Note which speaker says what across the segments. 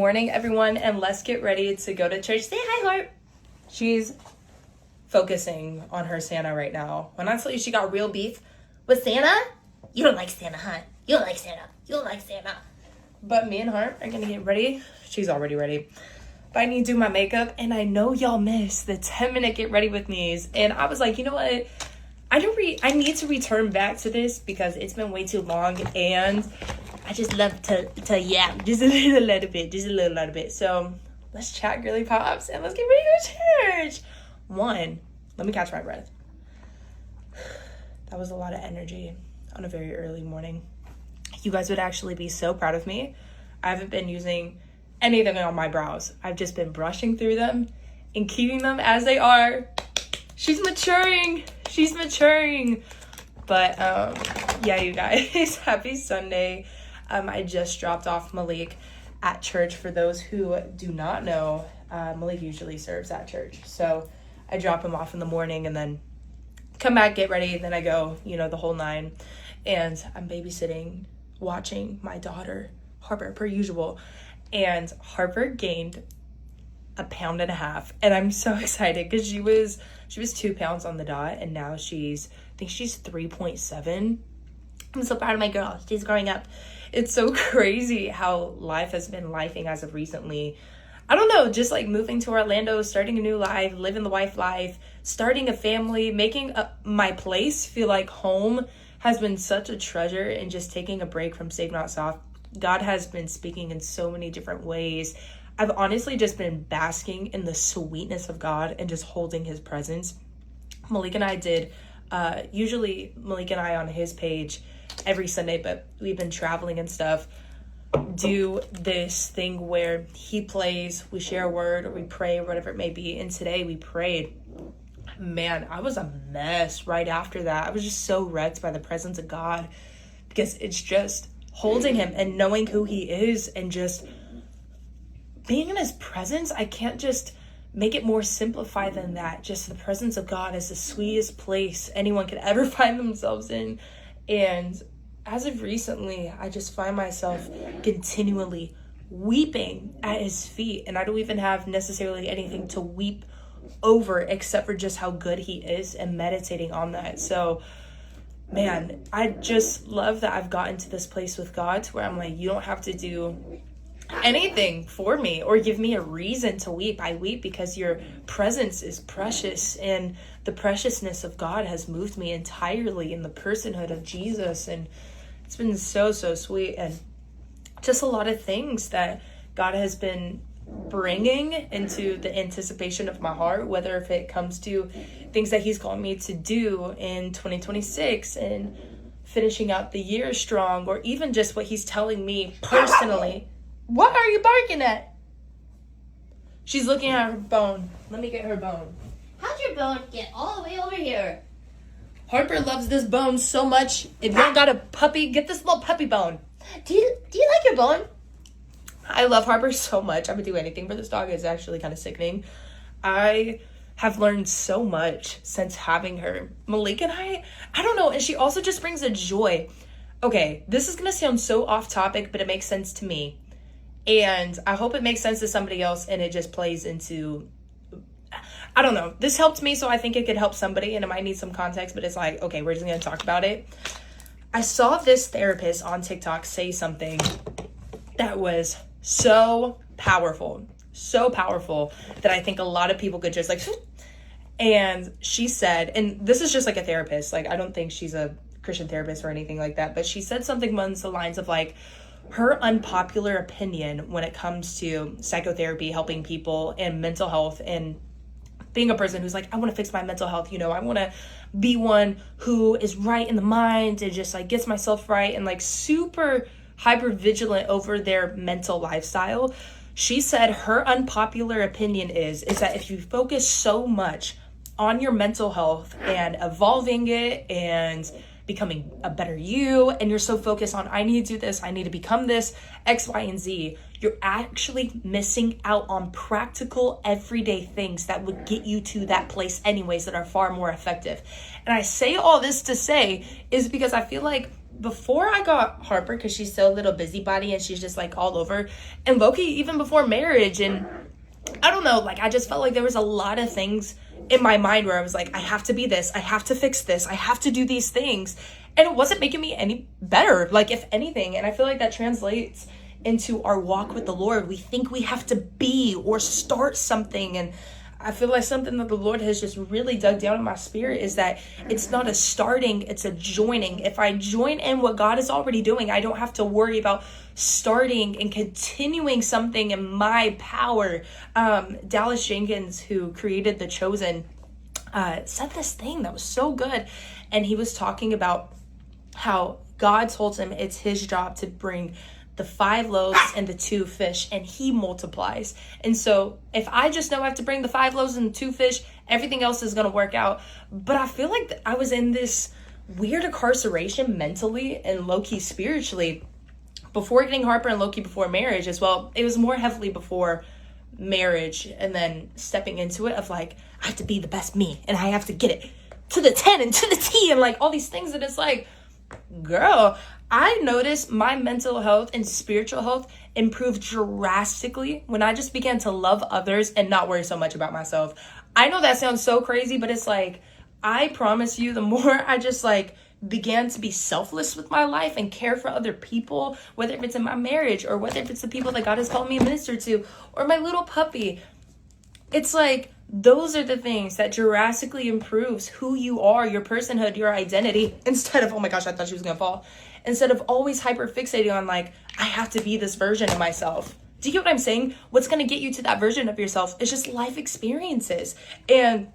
Speaker 1: morning, everyone, and let's get ready to go to church. Say hi, Heart. She's focusing on her Santa right now. When I tell you she got real beef with Santa, you don't like Santa, huh? You don't like Santa. You don't like Santa. But me and Heart are gonna get ready. She's already ready. But I need to do my makeup, and I know y'all miss the 10-minute get ready with me's. And I was like, you know what? I need to return back to this because it's been way too long, and I just love to yap just a little bit. So let's chat girly pops and let's get ready to go to church. One, let me catch my breath. That was a lot of energy on a very early morning. You guys would actually be so proud of me. I haven't been using anything on my brows. I've just been brushing through them and keeping them as they are. She's maturing. But yeah, you guys, happy Sunday. I just dropped off Malik at church. For those who do not know, Malik usually serves at church. So I drop him off in the morning and then come back, get ready, and then I go, the whole nine. And I'm babysitting, watching my daughter, Harper, per usual. And Harper gained 1.5 pounds. And I'm so excited because she was 2 pounds on the dot, and now I think she's 3.7. I'm so proud of my girl. She's growing up. It's so crazy how life has been lifing as of recently. I don't know, just like moving to Orlando, starting a new life, living the wife life, starting a family, making my place feel like home has been such a treasure, and just taking a break from Save Not Soft. God has been speaking in so many different ways. I've honestly just been basking in the sweetness of God and just holding his presence. Malik and I did, usually Malik and I on his page every Sunday, but we've been traveling and stuff, do this thing where he plays, we share a word, or we pray, or whatever it may be. And today we prayed. Man, I was a mess right after that. I was just so wrecked by the presence of God, because it's just holding him and knowing who he is and just being in his presence. I can't just make it more simplified than that. Just the presence of God is the sweetest place anyone could ever find themselves in. And as of recently, I just find myself continually weeping at his feet. And I don't even have necessarily anything to weep over except for just how good he is and meditating on that. So, man, I just love that I've gotten to this place with God to where I'm like, you don't have to do anything for me or give me a reason to weep. I weep because your presence is precious, and the preciousness of God has moved me entirely in the personhood of Jesus. And it's been so sweet, and just a lot of things that God has been bringing into the anticipation of my heart, whether if it comes to things that he's calling me to do in 2026 and finishing out the year strong, or even just what he's telling me personally. What are you barking at? She's looking at her bone. Let me get her bone.
Speaker 2: How'd your bone get all the way over here?
Speaker 1: Harper loves this bone so much. If you don't got a puppy, get this little puppy bone.
Speaker 2: Do you like your bone?
Speaker 1: I love Harper so much. I would do anything for this dog. It's actually kind of sickening. I have learned so much since having her. Malik and I don't know. And she also just brings a joy. Okay, this is going to sound so off topic, but it makes sense to me. And I hope it makes sense to somebody else, and it just plays into, I don't know. This helped me, so I think it could help somebody, and it might need some context, but it's like, okay, we're just going to talk about it. I saw this therapist on TikTok say something that was so powerful that I think a lot of people could just like, and she said, and this is just like a therapist, like I don't think she's a Christian therapist or anything like that, but she said something along the lines of like, her unpopular opinion when it comes to psychotherapy, helping people, and mental health, and being a person who's like, I want to fix my mental health, I want to be one who is right in the mind and just like gets myself right and like super hyper vigilant over their mental lifestyle. She said her unpopular opinion is that if you focus so much on your mental health and evolving it and becoming a better you, and you're so focused on, I need to do this, I need to become this, X, Y, and Z, you're actually missing out on practical everyday things that would get you to that place anyways, that are far more effective. And I say all this to say is because I feel like before I got Harper, because she's still a little busybody and she's just like all over, and Loki even before marriage, and I don't know, like I just felt like there was a lot of things in my mind where I was like, I have to be this, I have to fix this, I have to do these things, and it wasn't making me any better, like if anything. And I feel like that translates into our walk with the Lord. We think we have to be or start something, and I feel like something that the Lord has just really dug down in my spirit is that it's not a starting, it's a joining. If I join in what God is already doing, I don't have to worry about starting and continuing something in my power. Dallas Jenkins, who created The Chosen, said this thing that was so good. And he was talking about how God told him it's his job to bring the 5 loaves and the 2 fish, and he multiplies. And so if I just know I have to bring the 5 loaves and the 2 fish, everything else is going to work out. But I feel like I was in this weird incarceration mentally and low-key spiritually before getting Harper, and low-key before marriage as well. It was more heavily before marriage, and then stepping into it of like, I have to be the best me, and I have to get it to the 10 and to the T, and like all these things. And it's like, girl, I noticed my mental health and spiritual health improved drastically when I just began to love others and not worry so much about myself. I know that sounds so crazy, but it's like, I promise you, the more I just like began to be selfless with my life and care for other people, whether if it's in my marriage or whether if it's the people that God has called me to minister to, or my little puppy, it's like, those are the things that drastically improves who you are, your personhood, your identity, instead of, oh my gosh, I thought she was gonna fall. Instead of always hyper fixating on like, I have to be this version of myself. Do you get what I'm saying? What's gonna get you to that version of yourself is just life experiences. And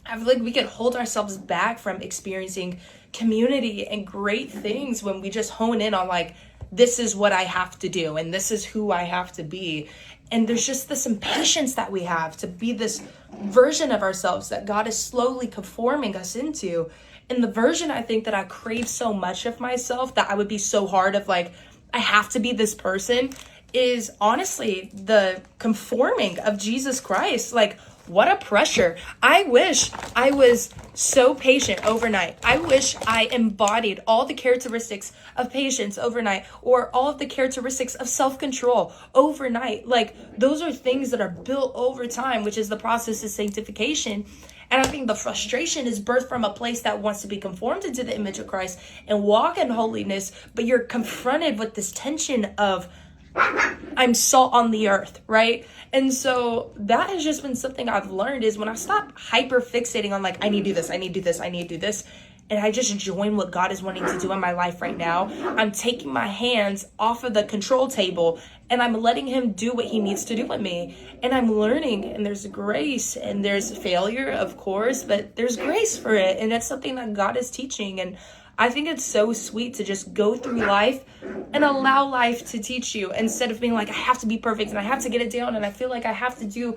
Speaker 1: I feel like we could hold ourselves back from experiencing community and great things when we just hone in on like, this is what I have to do and this is who I have to be. And there's just this impatience that we have to be this version of ourselves that God is slowly conforming us into. And the version I think that I crave so much of myself, that I would be so hard of like, I have to be this person, is honestly the conforming of Jesus Christ. Like, what a pressure. I wish I was so patient overnight. I wish I embodied all the characteristics of patience overnight, or all of the characteristics of self-control overnight. Like, those are things that are built over time, which is the process of sanctification. And I think the frustration is birthed from a place that wants to be conformed into the image of Christ and walk in holiness, but you're confronted with this tension of, I'm salt on the earth, right? And so that has just been something I've learned, is when I stop hyper fixating on like, I need to do this, I need to do this, I need to do this, and I just join what God is wanting to do in my life right now, I'm taking my hands off of the control table and I'm letting him do what he needs to do with me. And I'm learning, and there's grace, and there's failure, of course, but there's grace for it. And that's something that God is teaching. And I think it's so sweet to just go through life and allow life to teach you, instead of being like, I have to be perfect and I have to get it down and I feel like I have to do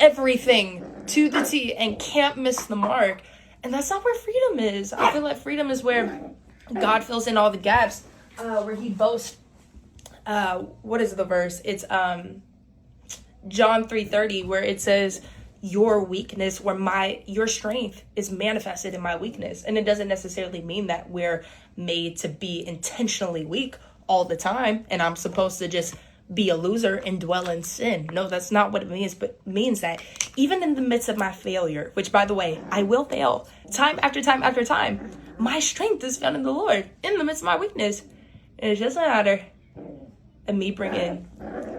Speaker 1: everything to the T and can't miss the mark. And that's not where freedom is. I feel like freedom is where God fills in all the gaps, where he boasts. What is the verse? It's John 3:30, where it says, your weakness or your strength is manifested in my weakness. And it doesn't necessarily mean that we're made to be intentionally weak all the time and I'm supposed to just be a loser and dwell in sin. No, that's not what it means, but it means that even in the midst of my failure, which by the way, I will fail time after time after time, my strength is found in the Lord in the midst of my weakness. And it's just a matter of me bringing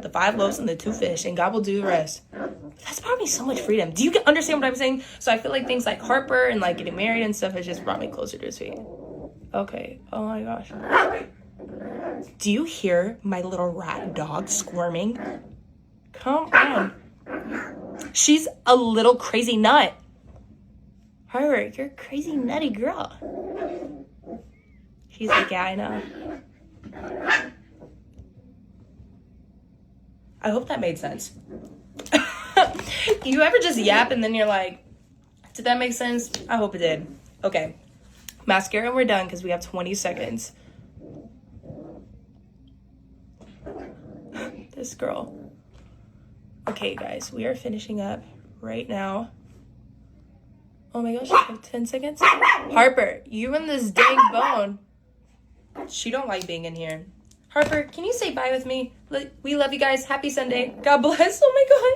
Speaker 1: the 5 loaves and the 2 fish, and God will do the rest. That's brought me so much freedom. Do you understand what I'm saying? So I feel like things like Harper and like getting married and stuff has just brought me closer to his feet. Okay. Oh my gosh. Do you hear my little rat dog squirming? Come on. She's a little crazy nut. Harper, you're a crazy nutty girl. She's like, yeah, I know. I hope that made sense. You ever just yap and then you're like, did that make sense? I hope it did. Okay. Mascara and we're done because we have 20 seconds. This girl. Okay, guys, we are finishing up right now. Oh my gosh, I have 10 seconds. Harper, you and this dang bone. She don't like being in here. Harper, can you say bye with me? We love you guys. Happy Sunday. God bless. Oh my God.